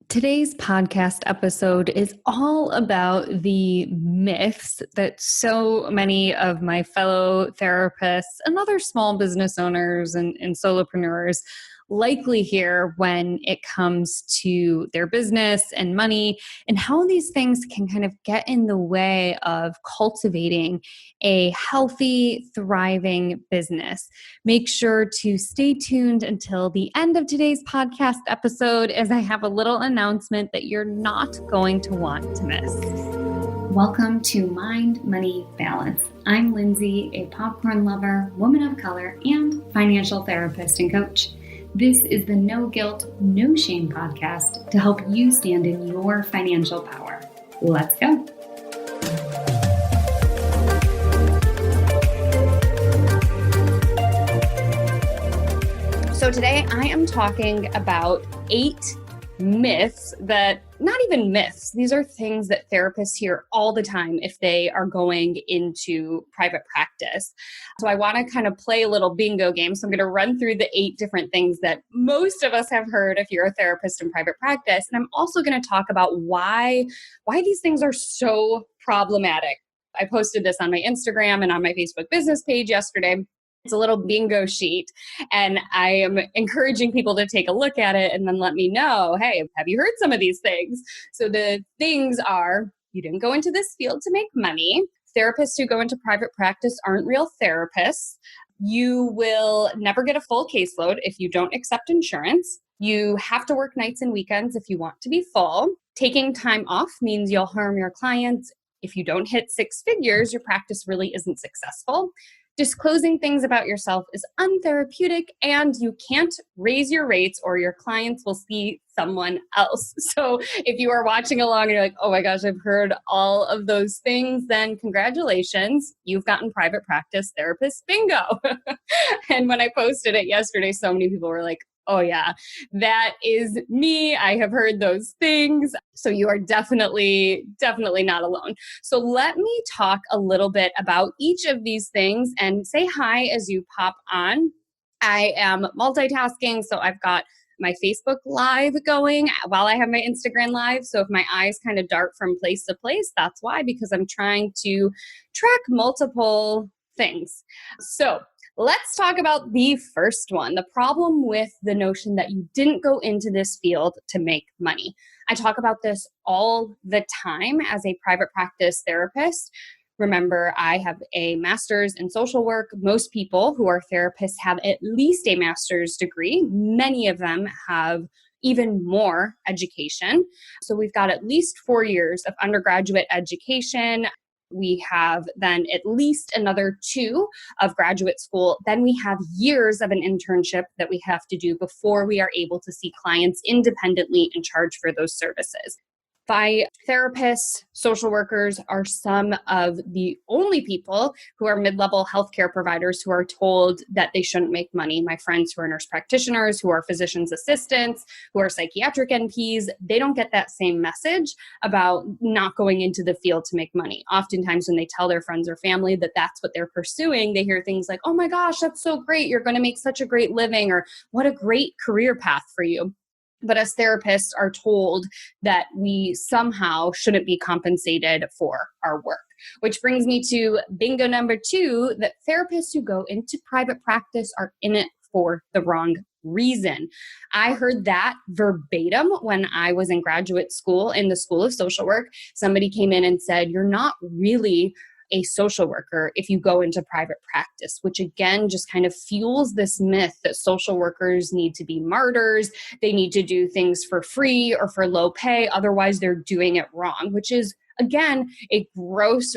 Today's podcast episode is all about the myths that so many of my fellow therapists and other small business owners and solopreneurs likely hear when it comes to their business and money, and how these things can kind of get in the way of cultivating a healthy, thriving business. Make sure to stay tuned until the end of today's podcast episode, as I have a little announcement that you're not going to want to miss. Welcome to Mind, Money, Balance. I'm Lindsay, a popcorn lover, woman of color, and financial therapist and coach. This is the No Guilt, No Shame podcast to help you stand in your financial power. Let's go. So today I am talking about 8 myths that, not even myths, these are things that therapists hear all the time if they are going into private practice. So I want to kind of play a little bingo game. So I'm going to run through the 8 different things that most of us have heard if you're a therapist in private practice. And I'm also going to talk about why these things are so problematic. I posted this on my Instagram and on my Facebook business page yesterday. It's a little bingo sheet, and I am encouraging people to take a look at it and then let me know, hey, have you heard some of these things? So the things are, you didn't go into this field to make money. Therapists who go into private practice aren't real therapists. You will never get a full caseload if you don't accept insurance. You have to work nights and weekends if you want to be full. Taking time off means you'll harm your clients. If you don't hit 6 figures, your practice really isn't successful. Disclosing things about yourself is untherapeutic, and you can't raise your rates or your clients will see someone else. So if you are watching along and you're like, oh my gosh, I've heard all of those things, then congratulations, you've gotten private practice therapist bingo. And when I posted it yesterday, so many people were like, oh yeah, that is me. I have heard those things. So you are definitely not alone. So let me talk a little bit about each of these things and say hi as you pop on. I am multitasking, so I've got my Facebook Live going while I have my Instagram Live. So if my eyes kind of dart from place to place, that's why, because I'm trying to track multiple things. So let's talk about the first one, the problem with the notion that you didn't go into this field to make money. I talk about this all the time as a private practice therapist. Remember, I have a master's in social work. Most people who are therapists have at least a master's degree. Many of them have even more education. So we've got at least 4 years of undergraduate education. We have then at least another 2 of graduate school. Then we have years of an internship that we have to do before we are able to see clients independently and charge for those services. Therapists, social workers are some of the only people who are mid-level healthcare providers who are told that they shouldn't make money. My friends who are nurse practitioners, who are physician's assistants, who are psychiatric NPs, they don't get that same message about not going into the field to make money. Oftentimes when they tell their friends or family that that's what they're pursuing, they hear things like, oh my gosh, that's so great. You're going to make such a great living, or what a great career path for you. But as therapists are told that we somehow shouldn't be compensated for our work. Which brings me to bingo number 2, that therapists who go into private practice are in it for the wrong reason. I heard that verbatim when I was in graduate school in the School of Social Work. Somebody came in and said, you're not really a social worker if you go into private practice, which again just kind of fuels this myth that social workers need to be martyrs. They need to do things for free or for low pay. Otherwise, they're doing it wrong, which is, again, a gross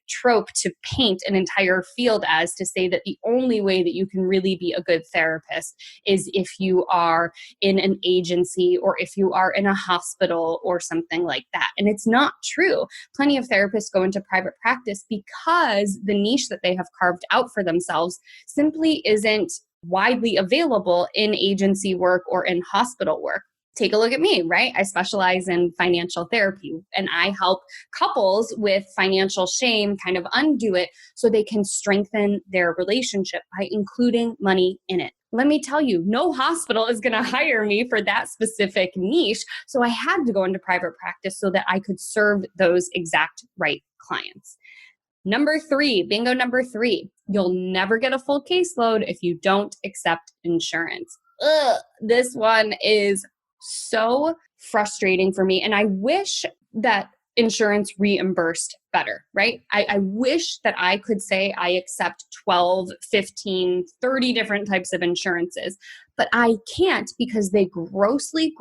trope to paint an entire field as, to say that the only way that you can really be a good therapist is if you are in an agency or if you are in a hospital or something like that. And it's not true. Plenty of therapists go into private practice because the niche that they have carved out for themselves simply isn't widely available in agency work or in hospital work. Take a look at me, right? I specialize in financial therapy, and I help couples with financial shame kind of undo it so they can strengthen their relationship by including money in it. let me tell you, no hospital is going to hire me for that specific niche. So I had to go into private practice so that I could serve those exact right clients. Number three, bingo number three, you'll never get a full caseload if you don't accept insurance. Ugh, this one is so frustrating for me. And I wish that insurance reimbursed better, right? I wish that I could say I accept 12, 15, 30 different types of insurances, but I can't because they grossly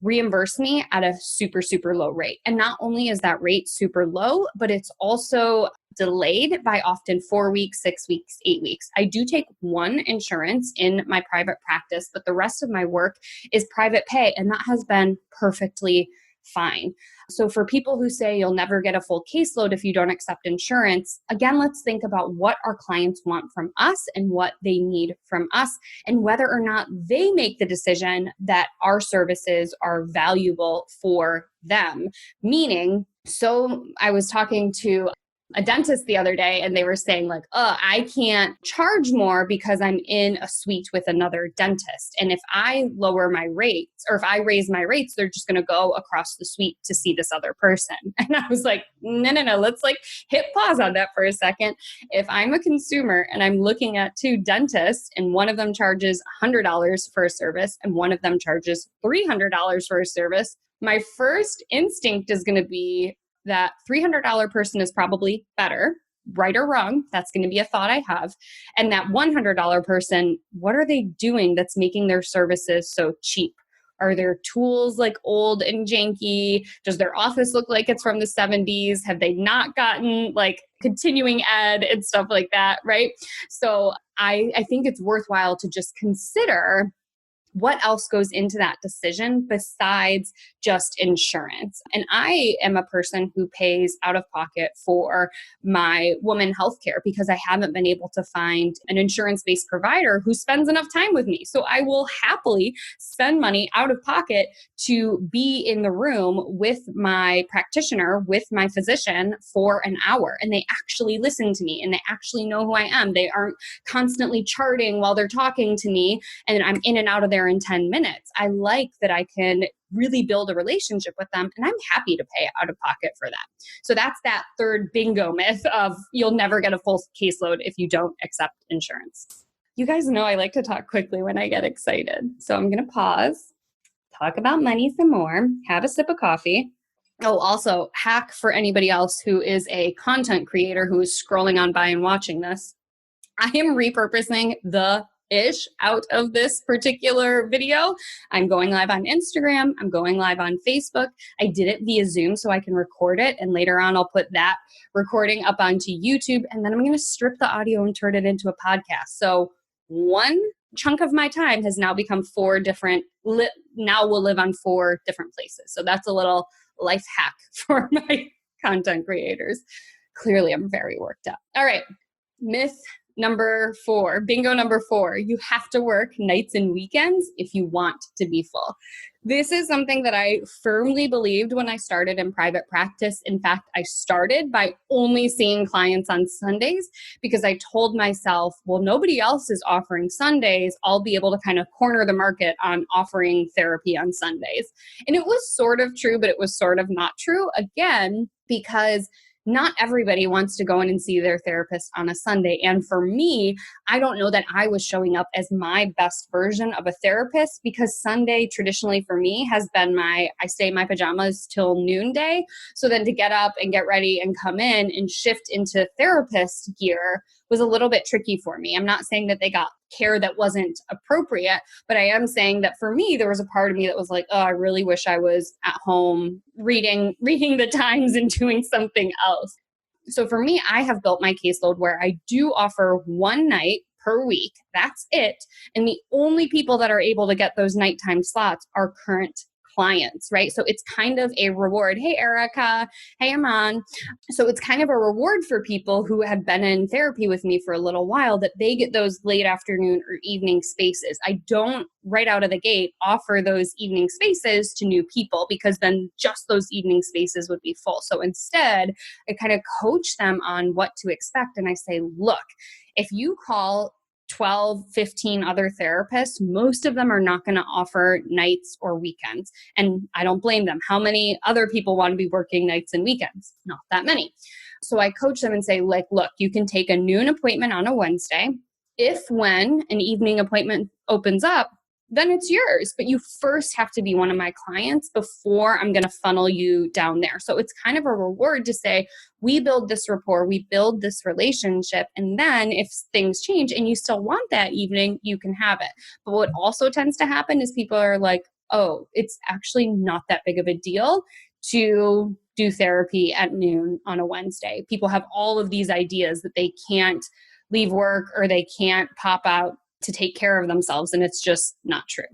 reimburse me at a super, super low rate. And not only is that rate super low, but it's also delayed by often 4 weeks, 6 weeks, 8 weeks. I do take one insurance in my private practice, but the rest of my work is private pay, and that has been perfectly fine. So for people who say you'll never get a full caseload if you don't accept insurance, again, let's think about what our clients want from us and what they need from us, and whether or not they make the decision that our services are valuable for them. Meaning, so I was talking to a dentist the other day and they were saying like, oh, I can't charge more because I'm in a suite with another dentist. And if I lower my rates or if I raise my rates, they're just going to go across the suite to see this other person. And I was like, no, let's like hit pause on that for a second. If I'm a consumer and I'm looking at two dentists and one of them charges $100 for a service and one of them charges $300 for a service, my first instinct is going to be, that $300 person is probably better, right or wrong. That's going to be a thought I have. And that $100 person, what are they doing that's making their services so cheap? Are their tools like old and janky? Does their office look like it's from the 70s? Have they not gotten like continuing ed and stuff like that, right? So I think it's worthwhile to just consider what else goes into that decision besides just insurance. And I am a person who pays out of pocket for my woman healthcare because I haven't been able to find an insurance-based provider who spends enough time with me. So I will happily spend money out of pocket to be in the room with my practitioner, with my physician for an hour. And they actually listen to me and they actually know who I am. They aren't constantly charting while they're talking to me and I'm in and out of there in 10 minutes. I like that I can really build a relationship with them, and I'm happy to pay out of pocket for that. So that's that third bingo myth of you'll never get a full caseload if you don't accept insurance. You guys know I like to talk quickly when I get excited. So I'm going to pause, talk about money some more, have a sip of coffee. Oh, also, hack for anybody else who is a content creator who is scrolling on by and watching this. I am repurposing the ish out of this particular video. I'm going live on Instagram. I'm going live on Facebook. I did it via Zoom so I can record it. And later on, I'll put that recording up onto YouTube. And then I'm going to strip the audio and turn it into a podcast. So one chunk of my time has now become four different, now will live on four different places. So that's a little life hack for my content creators. Clearly, I'm very worked up. All right. Myth number 4, bingo number 4, you have to work nights and weekends if you want to be full. This is something that I firmly believed when I started in private practice. In fact, I started by only seeing clients on Sundays because I told myself, well, nobody else is offering Sundays. I'll be able to kind of corner the market on offering therapy on Sundays. And it was sort of true, but it was sort of not true. Again, because not everybody wants to go in and see their therapist on a Sunday. And for me, I don't know that I was showing up as my best version of a therapist because Sunday traditionally for me has been I stay in my pajamas till noonday. So then to get up and get ready and come in and shift into therapist gear was a little bit tricky for me. I'm not saying that they got care that wasn't appropriate, but I am saying that for me, there was a part of me that was like, oh, I really wish I was at home reading the Times and doing something else. So for me, I have built my caseload where I do offer one night per week. That's it. And the only people that are able to get those nighttime slots are current clients, right? So it's kind of a reward. Hey, Erica. Hey, Aman. So it's kind of a reward for people who have been in therapy with me for a little while that they get those late afternoon or evening spaces. I don't right out of the gate offer those evening spaces to new people because then just those evening spaces would be full. So instead, I kind of coach them on what to expect. And I say, look, if you call 12, 15 other therapists, most of them are not going to offer nights or weekends. And I don't blame them. How many other people want to be working nights and weekends? Not that many. So I coach them and say, like, look, you can take a noon appointment on a Wednesday. If when an evening appointment opens up, then it's yours. But you first have to be one of my clients before I'm going to funnel you down there. So it's kind of a reward to say, we build this rapport, we build this relationship. And then if things change and you still want that evening, you can have it. But what also tends to happen is people are like, oh, it's actually not that big of a deal to do therapy at noon on a Wednesday. People have all of these ideas that they can't leave work or they can't pop out to take care of themselves. And it's just not true.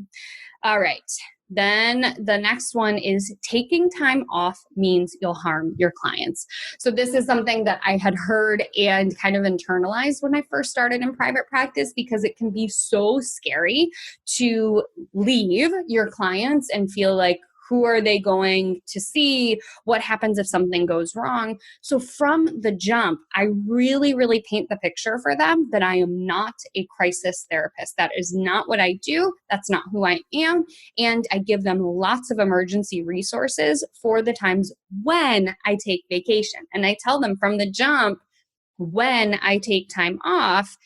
All right. Then the next one is taking time off means you'll harm your clients. So this is something that I had heard and kind of internalized when I first started in private practice, because it can be so scary to leave your clients and feel like, who are they going to see? What happens if something goes wrong? So from the jump, I really, really paint the picture for them that I am not a crisis therapist. That is not what I do. That's not who I am. And I give them lots of emergency resources for the times when I take vacation. And I tell them from the jump, when I take time off,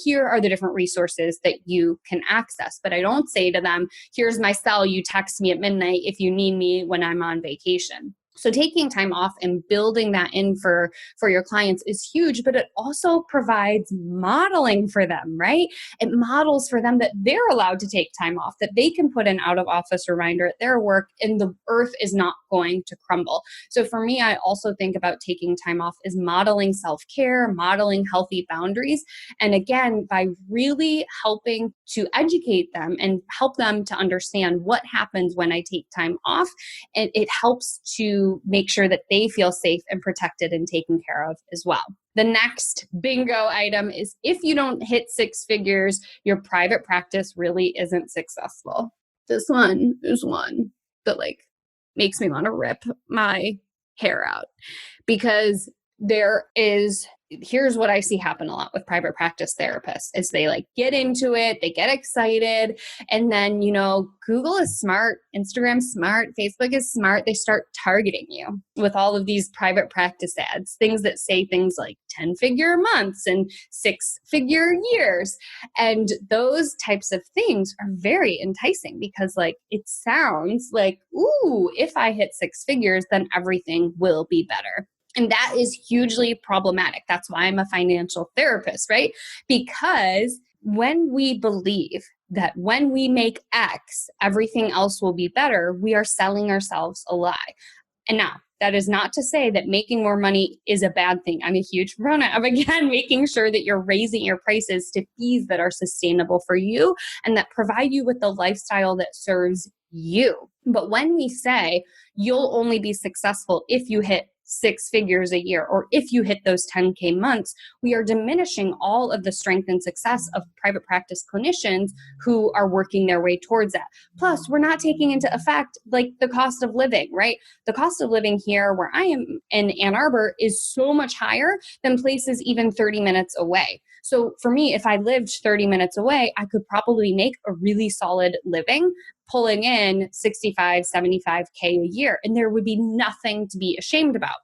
here are the different resources that you can access. But I don't say to them, here's my cell, you text me at midnight if you need me when I'm on vacation. So taking time off and building that in for your clients is huge, but it also provides modeling for them, right? It models for them that they're allowed to take time off, that they can put an out of office reminder at their work and the earth is not going to crumble. So for me, I also think about taking time off as modeling self-care, modeling healthy boundaries. And again, by really helping to educate them and help them to understand what happens when I take time off, and it helps to make sure that they feel safe and protected and taken care of as well. The next bingo item is if you don't hit six figures, your private practice really isn't successful. This one is one that makes me want to rip my hair out, because here's what I see happen a lot with private practice therapists is they get into it, they get excited, and then, Google is smart, Instagram's smart, Facebook is smart. They start targeting you with all of these private practice ads, things that say things like 10-figure months and 6-figure years. And those types of things are very enticing because it sounds like, ooh, if I hit six figures, then everything will be better. And that is hugely problematic. That's why I'm a financial therapist, right? Because when we believe that when we make X, everything else will be better, we are selling ourselves a lie. And now, that is not to say that making more money is a bad thing. I'm a huge proponent of, again, making sure that you're raising your prices to fees that are sustainable for you and that provide you with the lifestyle that serves you. But when we say you'll only be successful if you hit six figures a year, or if you hit those 10K months, we are diminishing all of the strength and success of private practice clinicians who are working their way towards that. Plus, we're not taking into effect the cost of living, right? The cost of living here where I am in Ann Arbor is so much higher than places even 30 minutes away. So for me, if I lived 30 minutes away, I could probably make a really solid living pulling in 65, 75K a year, and there would be nothing to be ashamed about.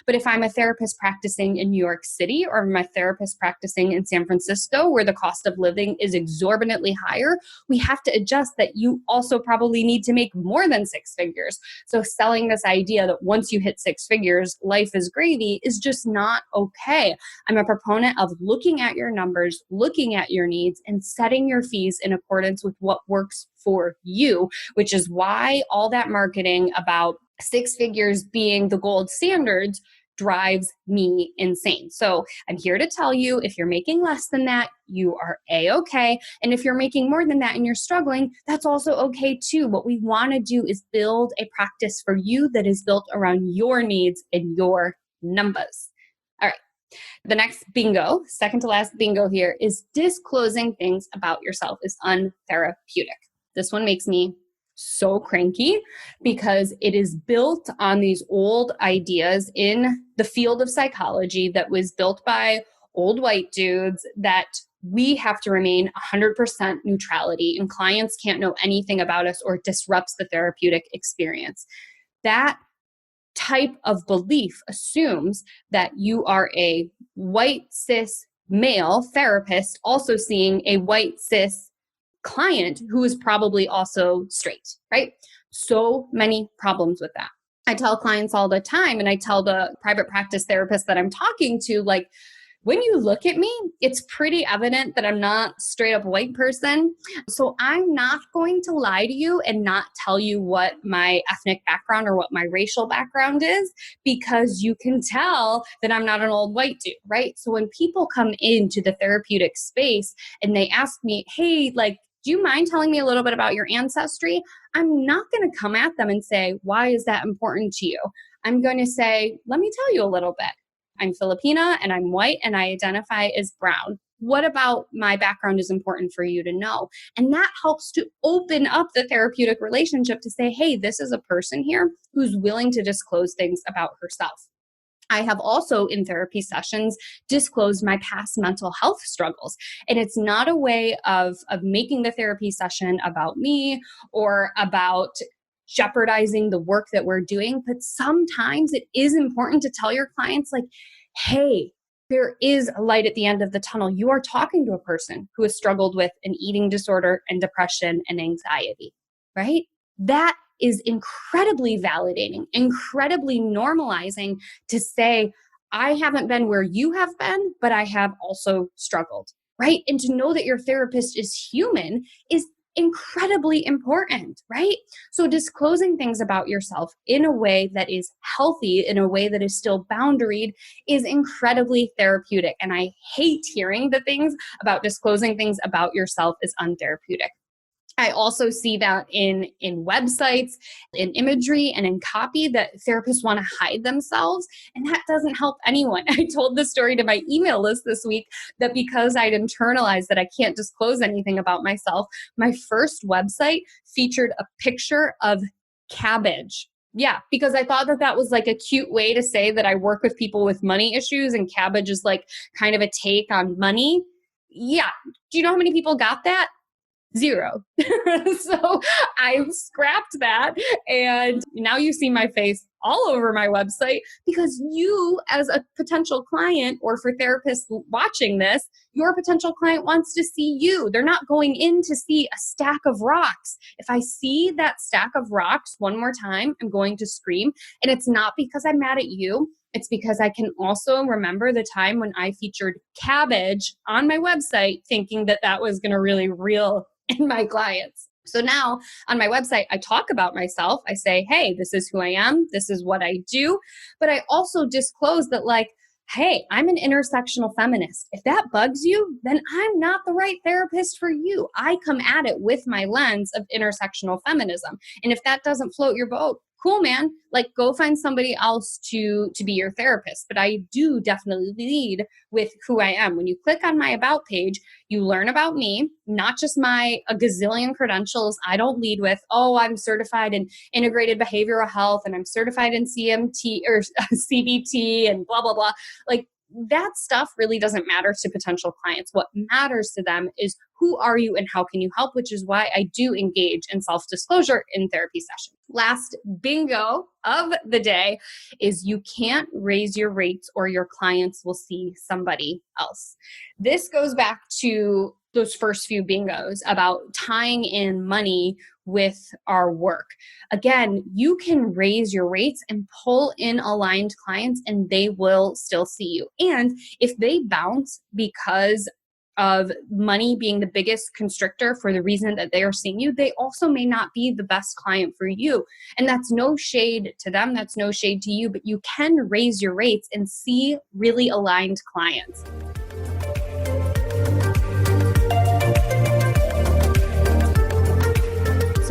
But if I'm a therapist practicing in New York City, or I'm a therapist practicing in San Francisco, where the cost of living is exorbitantly higher, we have to adjust that you also probably need to make more than six figures. So selling this idea that once you hit six figures, life is gravy is just not okay. I'm a proponent of looking at your numbers, looking at your needs, and setting your fees in accordance with what works for you, which is why all that marketing about six figures being the gold standards drives me insane. So I'm here to tell you, if you're making less than that, you are A-okay. And if you're making more than that and you're struggling, that's also okay too. What we want to do is build a practice for you that is built around your needs and your numbers. All right. The next bingo, second to last bingo here, is disclosing things about yourself is untherapeutic. This one makes me so cranky because it is built on these old ideas in the field of psychology that was built by old white dudes that we have to remain 100% neutrality, and clients can't know anything about us or it disrupts the therapeutic experience. That type of belief assumes that you are a white cis male therapist also seeing a white cis client who is probably also straight, right? So many problems with that. I tell clients all the time, and I tell the private practice therapist that I'm talking to, like, when you look at me, it's pretty evident that I'm not a straight up white person. So I'm not going to lie to you and not tell you what my ethnic background or what my racial background is, because you can tell that I'm not an old white dude, right? So when people come into the therapeutic space and they ask me, hey, like, do you mind telling me a little bit about your ancestry? I'm not going to come at them and say, why is that important to you? I'm going to say, let me tell you a little bit. I'm Filipina and I'm white and I identify as brown. What about my background is important for you to know? And that helps to open up the therapeutic relationship to say, hey, this is a person here who's willing to disclose things about herself. I have also in therapy sessions disclosed my past mental health struggles. And it's not a way of making the therapy session about me or about jeopardizing the work that we're doing. But sometimes it is important to tell your clients, like, hey, there is a light at the end of the tunnel. You are talking to a person who has struggled with an eating disorder and depression and anxiety, right? That is incredibly validating, incredibly normalizing to say, I haven't been where you have been, but I have also struggled, right? And to know that your therapist is human is incredibly important, right? So disclosing things about yourself in a way that is healthy, in a way that is still boundaried, is incredibly therapeutic. And I hate hearing the things about disclosing things about yourself is untherapeutic. I also see that in websites, in imagery, and in copy that therapists want to hide themselves, and that doesn't help anyone. I told this story to my email list this week that because I'd internalized that I can't disclose anything about myself, my first website featured a picture of cabbage. Yeah, because I thought that that was like a cute way to say that I work with people with money issues, and cabbage is like kind of a take on money. Yeah. Do you know how many people got that? 0. So I scrapped that. And now you see my face all over my website because you, as a potential client, or for therapists watching this, your potential client wants to see you. They're not going in to see a stack of rocks. If I see that stack of rocks one more time, I'm going to scream. And it's not because I'm mad at you. It's because I can also remember the time when I featured cabbage on my website, thinking that that was going to really reel in my clients. So now on my website, I talk about myself. I say, hey, this is who I am. This is what I do. But I also disclose that, like, hey, I'm an intersectional feminist. If that bugs you, then I'm not the right therapist for you. I come at it with my lens of intersectional feminism. And if that doesn't float your boat, cool, man, like, go find somebody else to be your therapist. But I do definitely lead with who I am. When you click on my about page, you learn about me, not just my a gazillion credentials. I don't lead with, oh, I'm certified in integrated behavioral health and I'm certified in CMT or CBT and blah, blah, blah. Like, that stuff really doesn't matter to potential clients. What matters to them is who are you and how can you help, which is why I do engage in self-disclosure in therapy sessions. Last bingo of the day is you can't raise your rates or your clients will see somebody else. This goes back to those first few bingos about tying in money with our work. Again, you can raise your rates and pull in aligned clients and they will still see you. And if they bounce because of money being the biggest constrictor for the reason that they are seeing you, they also may not be the best client for you. And that's no shade to them, that's no shade to you, but you can raise your rates and see really aligned clients.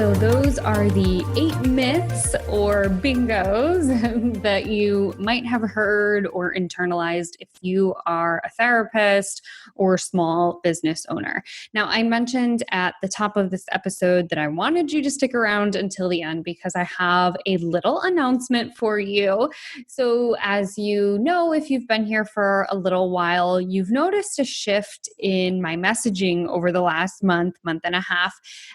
So those are the 8 myths or bingos that you might have heard or internalized if you are a therapist or small business owner. Now, I mentioned at the top of this episode that I wanted you to stick around until the end because I have a little announcement for you. So as you know, if you've been here for a little while, you've noticed a shift in my messaging over the last month and a half.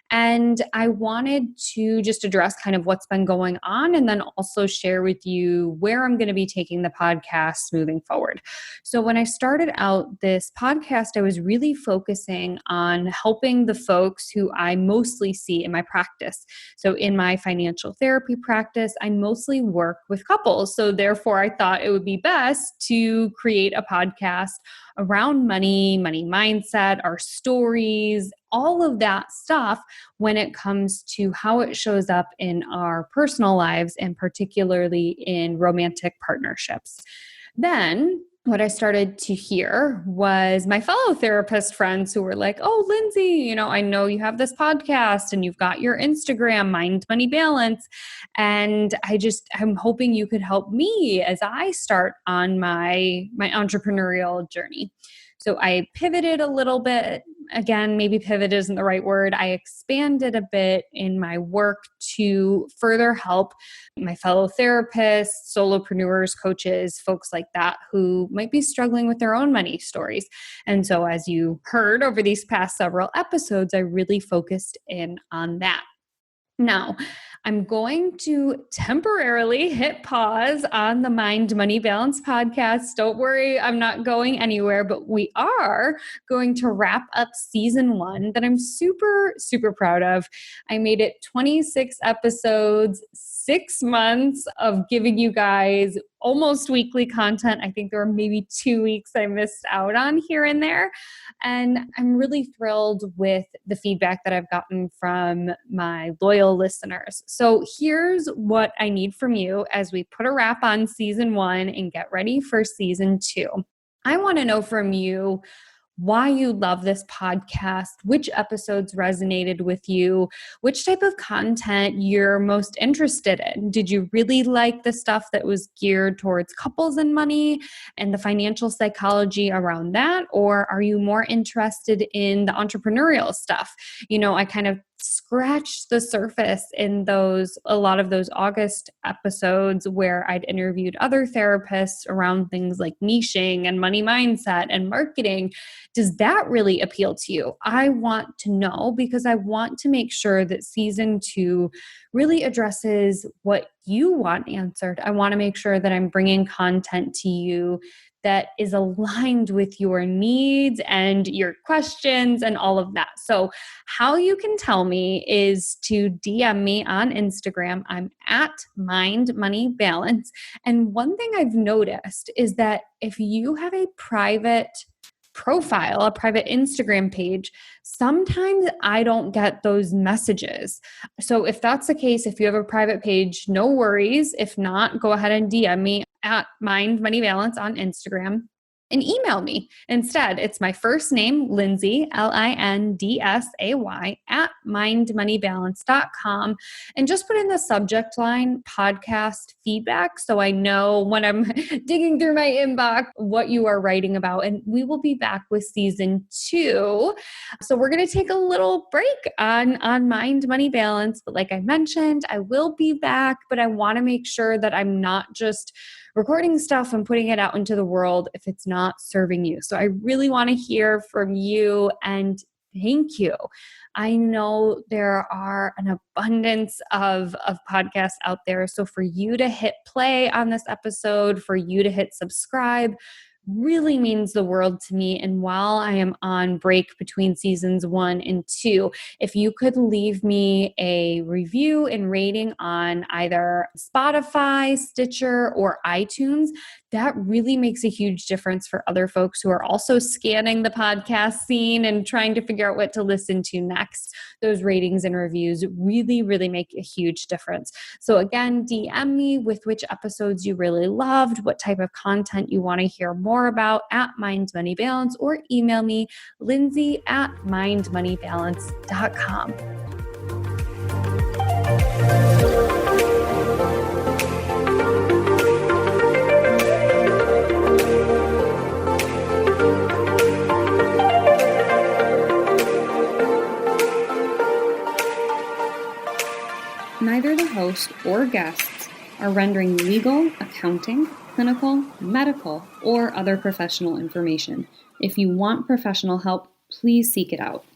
And I wanted to just address kind of what's been going on and then also share with you where I'm going to be taking the podcast moving forward. So when I started out this podcast, I was really focusing on helping the folks who I mostly see in my practice. So in my financial therapy practice, I mostly work with couples. So therefore, I thought it would be best to create a podcast around money mindset, our stories, all of that stuff when it comes to how it shows up in our personal lives and particularly in romantic partnerships. Then what I started to hear was my fellow therapist friends who were like, oh, Lindsay, I know you have this podcast and you've got your Instagram, Mind Money Balance. And I'm hoping you could help me as I start on my entrepreneurial journey. So I pivoted a little bit. Again, maybe pivot isn't the right word. I expanded a bit in my work to further help my fellow therapists, solopreneurs, coaches, folks like that who might be struggling with their own money stories. And so as you heard over these past several episodes, I really focused in on that. Now, I'm going to temporarily hit pause on the Mind Money Balance podcast. Don't worry, I'm not going anywhere, but we are going to wrap up season 1 that I'm super, super proud of. I made it 26 episodes, 6 months of giving you guys almost weekly content. I think there were maybe 2 weeks I missed out on here and there. And I'm really thrilled with the feedback that I've gotten from my loyal listeners. So here's what I need from you as we put a wrap on season 1 and get ready for season 2. I want to know from you why you love this podcast, which episodes resonated with you, which type of content you're most interested in. Did you really like the stuff that was geared towards couples and money and the financial psychology around that? Or are you more interested in the entrepreneurial stuff? I kind of scratched the surface in a lot of those August episodes where I'd interviewed other therapists around things like niching and money mindset and marketing. Does that really appeal to you? I want to know because I want to make sure that season 2 really addresses what you want answered. I want to make sure that I'm bringing content to you that is aligned with your needs and your questions and all of that. So how you can tell me is to DM me on Instagram. I'm at Mind Money Balance. And one thing I've noticed is that if you have a private profile, a private Instagram page, sometimes I don't get those messages. So if that's the case, if you have a private page, no worries. If not, go ahead and DM me at Mind Money Balance on Instagram and email me. Instead, it's my first name, Lindsay, LINDSAY, at mindmoneybalance.com. And just put in the subject line, podcast feedback, so I know when I'm digging through my inbox what you are writing about. And we will be back with season 2. So we're going to take a little break on Mind Money Balance. But like I mentioned, I will be back, but I want to make sure that I'm not just recording stuff and putting it out into the world if it's not serving you. So I really want to hear from you, and thank you. I know there are an abundance of podcasts out there. So for you to hit play on this episode, for you to hit subscribe, really means the world to me. And while I am on break between seasons 1 and 2, if you could leave me a review and rating on either Spotify, Stitcher, or iTunes, that really makes a huge difference for other folks who are also scanning the podcast scene and trying to figure out what to listen to next. Those ratings and reviews really, really make a huge difference. So again, DM me with which episodes you really loved, what type of content you want to hear more about at Mind Money Balance, or email me, Lindsay at mindmoneybalance.com. Neither the host or guests are rendering legal, accounting, clinical, medical, or other professional information. If you want professional help, please seek it out.